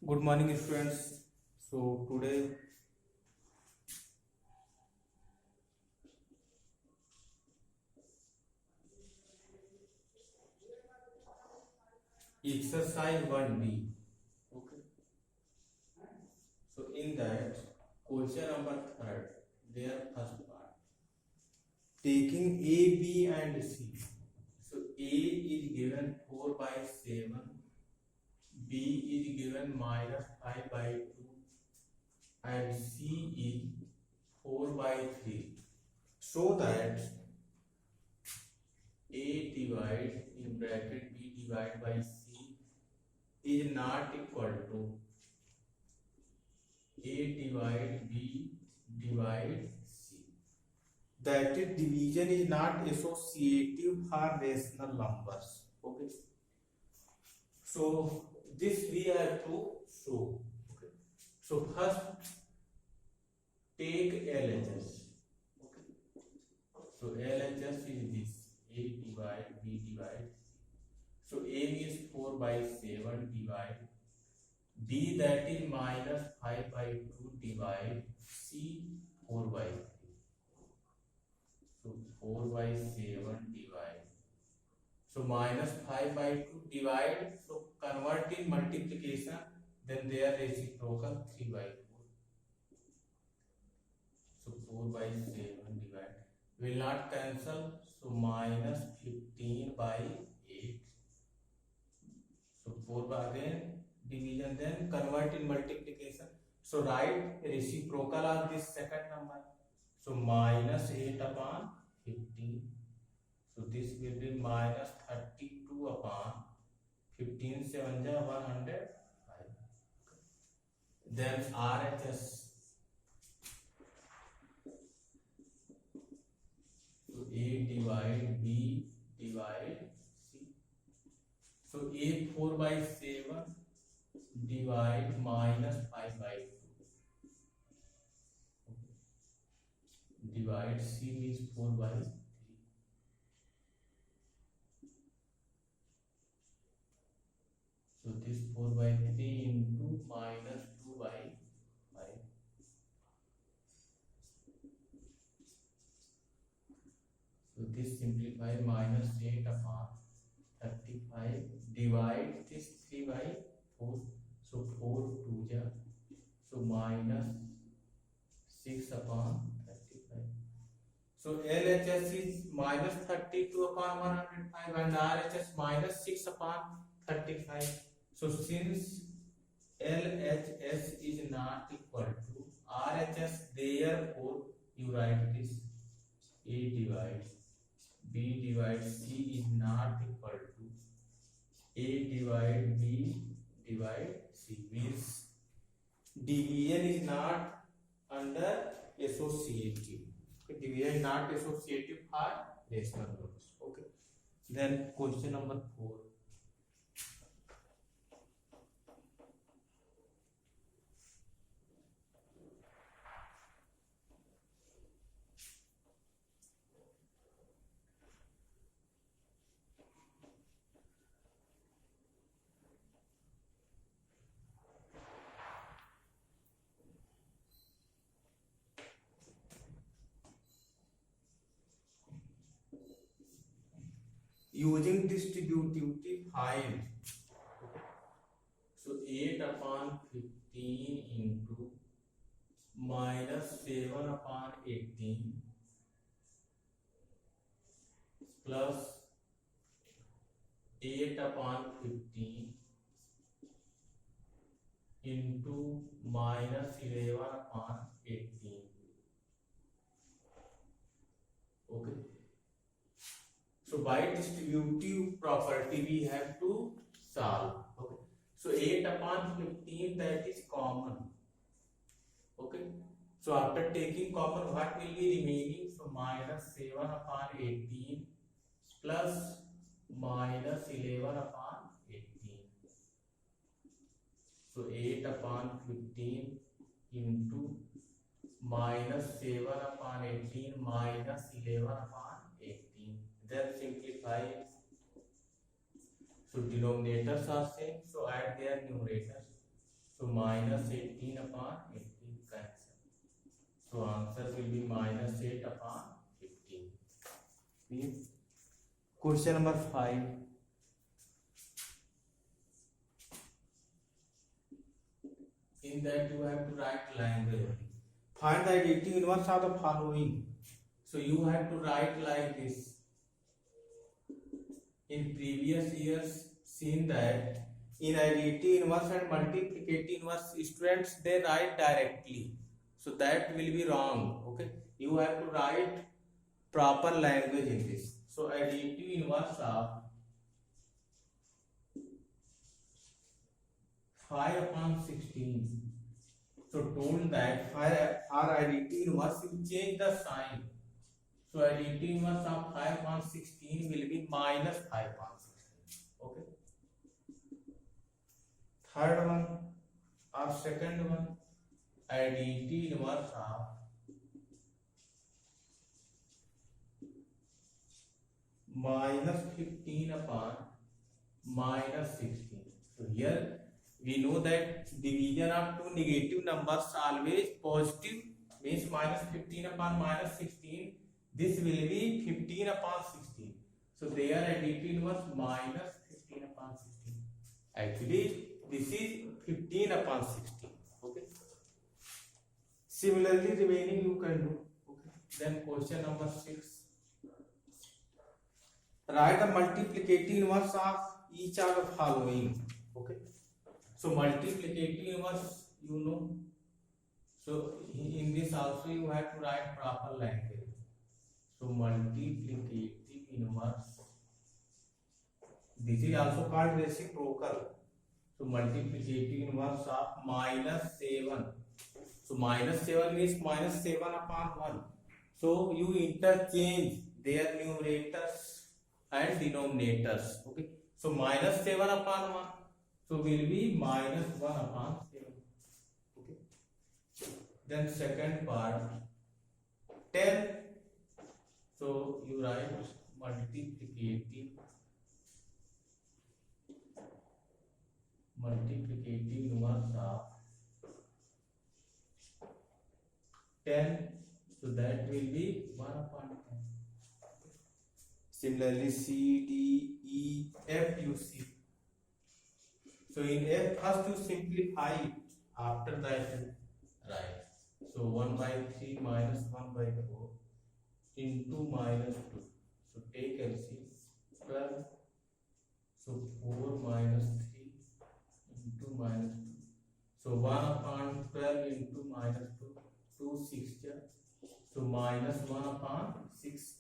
Good morning, students. So today exercise 1D. Okay. So in that question number third, their first part. Taking A, B and C. So A is given 4 by 7, B is given minus 5 by 2 and C is 4 by 3. So that A divide in bracket B divide by C is not equal to A divide B divide C. That is, division is not associative for rational numbers. Okay. So this we have to show. Okay. So first take LHS. Okay. So LHS is this A divide B divide C. So A is 4 by 7 divide B, that is minus 5 by 2 divide C 4 by 3. So 4 by 7 divide. So minus 5 by 2 divide. So convert in multiplication. Then their reciprocal 3 by 4. So 4 by 7 divide. Will not cancel. So minus 15 by 8. So 4 by then division, then convert in multiplication. So write reciprocal of this second number. So minus 8 upon 15. So this will be minus 32 upon 15 7 105. Then RHS. So A divide B divide C. So A 4 by 7 divide minus 5 by 2 divide C means 4 by 3. So this 4 by 3 into minus 2 by 5. So this simplify minus 8 upon 35 divide this 3 by 4. So 4 2 ja. So minus 6 upon 35. So LHS is minus 32 upon 105 and RHS minus 6 upon 35. So since LHS is not equal to RHS, therefore you write this A divides B divides C is not equal to A divide B divide C, means division is not under associative. Okay, division is not associative for rational numbers. Okay. Then question number 4. Using distributive find. So 8 upon 15 into minus 7 upon 18 plus 8 upon 15 into minus 11 upon 18. Okay. So by distributive property we have to solve. Okay. So 8 upon 15, that is common. Okay. So after taking common, what will be remaining? So minus 7 upon 18 plus minus 11 upon 18. So 8 upon 15 into minus 7 upon 18 minus 11 upon 18. Then simplify. So denominators are same, so add their numerators. So minus 18 upon 18 cancel. So answer will be minus 8 upon 15. Question number 5. In that you have to write language. Find the additive inverse of the following. So you have to write like this. In previous years, seen that in additive inverse and multiplicative inverse, students they write directly. So that will be wrong. Okay, you have to write proper language in this. So additive inverse of 5 upon 16. So told that for additive inverse, you change the sign. So additive inverse of 5 upon 16 will be minus 5 upon 16. Okay. Third one or second one, additive inverse of minus 15 upon minus 16. So here we know that division of two negative numbers always positive, means minus 15 upon minus 16. This will be 15 upon 16. So they are additive inverse minus 15 upon 16. Actually, this is 15 upon 16. Okay. Similarly, remaining you can do. Okay. Then question number 6. Write the multiplicative inverse of each of the following. Okay. So multiplicative inverse, you know. So in this also you have to write proper language. So multiplicative inverse. This is also called reciprocal. So multiplicative inverse of minus 7. So minus 7 means minus 7 upon 1. So you interchange their numerators and denominators. Okay. So minus 7 upon 1. So will be minus 1 upon 7. Okay. Then second part 10. So you write multiplicative inverse of 10. So that will be 1 upon 10. Similarly, C, D, E, F you see. So in F, first you simplify it. After that, right. So 1 by 3 minus 1 by 4 into minus 2. So take LCM 12. So 4 minus 3 into minus 2. So 1 upon 12 into minus 2. 2 6. So minus 1 upon 6.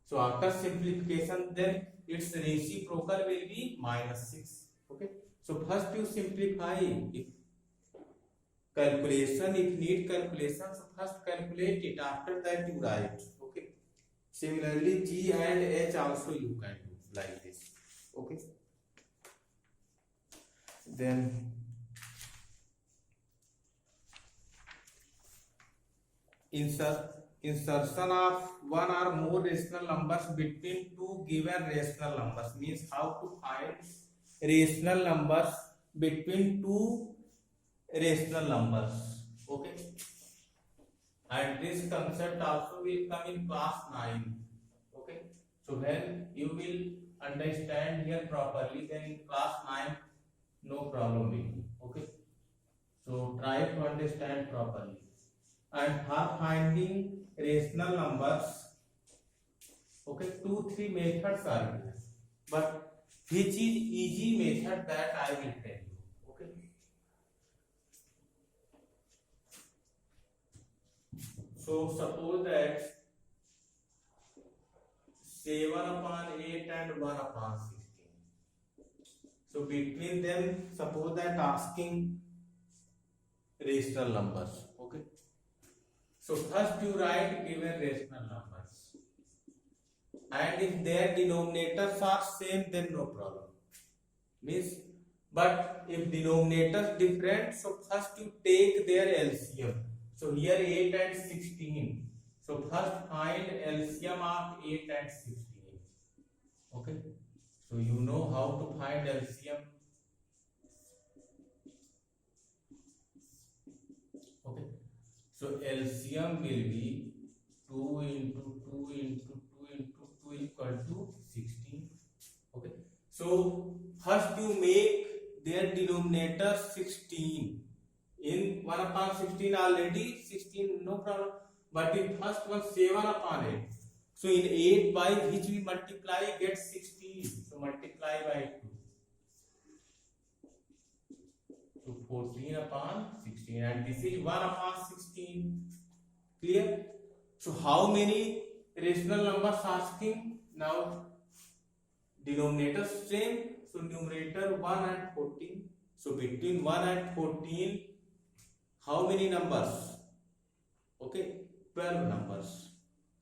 So after simplification, then its reciprocal will be minus 6. Okay. So first you simplify. If calculation, if need calculation, so first calculate it. After that you write. Okay. Similarly, G and H also you can do like this. Okay. Then insertion of one or more rational numbers between two given rational numbers, means how to find rational numbers between two rational numbers. Okay. And this concept also will come in class 9. Okay. So when you will understand here properly, then in class 9 no problem will be. Okay. So try to understand properly. And for finding rational numbers, okay, 2-3 methods are there, but which is easy method that I will tell you. Okay. So suppose that 7 upon 8 and 1 upon 16. So between them, suppose that asking rational numbers. Okay. So first you write given rational numbers, and if their denominators are same, then no problem. Means, but if denominators different, so first you take their LCM. So here 8 and 16. So first find LCM of 8 and 16. Okay. So you know how to find LCM. So LCM will be 2 into 2 into 2 into 2 equal to 16. Okay. So first you make their denominator 16. In 1 upon 16 already 16, no problem. But in first one 7 upon 8. So in 8 by which we multiply get 16. So multiply by 2. So 14 upon 16 and this is 1 upon 16. Clear? So how many rational numbers asking? Now denominator same. So numerator 1 and 14. So between 1 and 14, how many numbers? Okay, 12 numbers.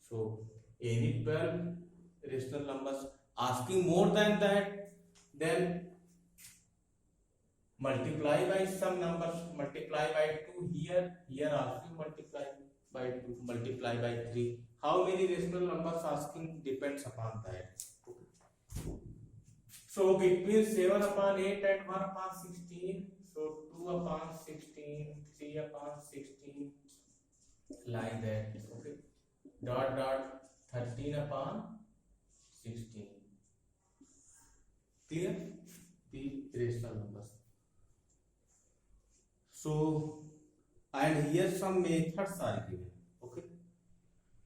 So any 12 rational numbers. Asking more than that, then multiply by some numbers. Multiply by 2 here. Here also multiply by 2. Multiply by 3. How many rational numbers asking depends upon that. Okay. So between 7 upon 8 and 1 upon 16. So 2 upon 16, 3 upon 16, like that. Okay. Dot dot 13 upon 16. Clear? The rational numbers. So and here some methods are given. Okay.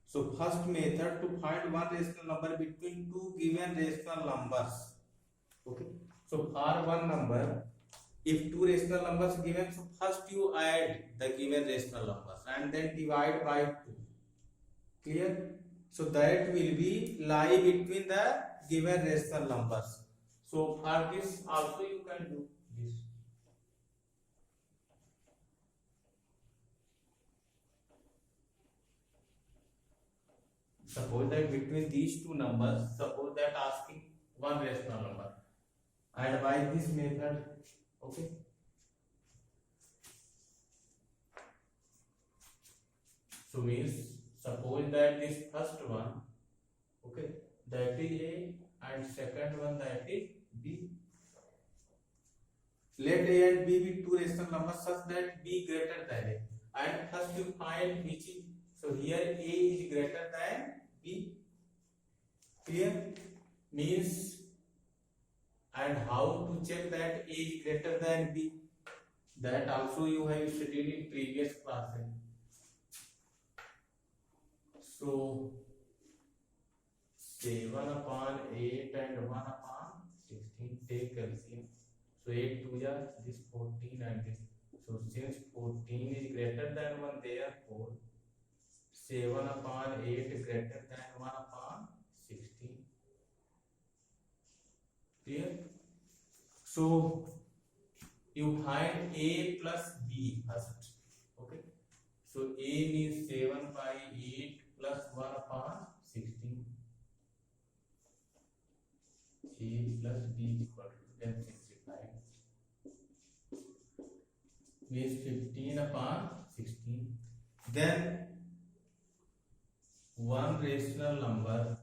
So first method to find one rational number between two given rational numbers. Okay. So for one number, if two rational numbers given, so first you add the given rational numbers and then divide by 2. Clear? So that will be lie between the given rational numbers. So for this also you can do this. Suppose that between these two numbers, suppose that asking one rational number, and by this method, okay. So means suppose that this first one, okay, that is A and second one that is B. Let A and B be two rational numbers such that B greater than A. And first you find which is, so here A is greater than B. Clear? Means, and how to check that A is greater than B? That also you have studied in previous classes. So 7 upon 8 and 1 upon 16, take LCM. So 8 to this 14 and this. So since 14 is greater than 1, therefore 7 upon 8 greater than 1 upon 16. Clear? So you find A plus B first. Okay. So A means 7 by 8 plus 1 upon 16. A plus B is equal to 10 simplified. Means 15 upon 16. Then one rational number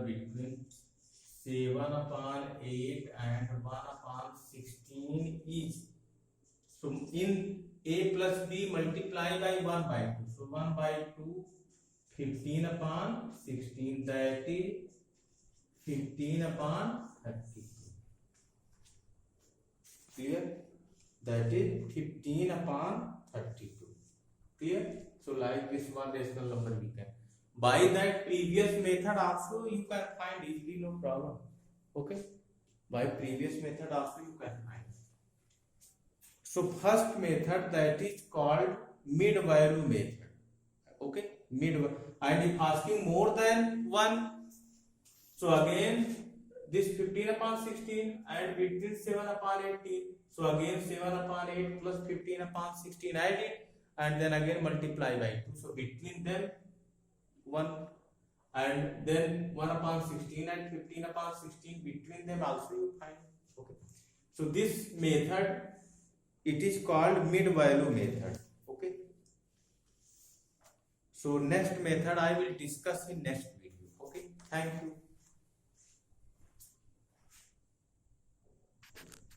between 7 upon 8 and 1 upon 16 is, so in A plus B multiply by 1 by 2. So 1 by 2, 15 upon 16, that is 15 upon 32. Clear? That is 15 upon 32. Clear? So like this one rational number we can. By that previous method also you can find easily, no problem. Okay? By previous method also you can find. So first method, that is called mid value method. Okay? And if asking more than 1, so again this 15 upon 16 and between 7 upon 18. So again 7 upon 8 plus 15 upon 16 add it and then again multiply by 2. So between them 1 and then 1 upon 16 and 15 upon 16, between them also you find. Okay. So this method, it is called mid value method. Okay. So next method I will discuss in next video. Okay. Thank you.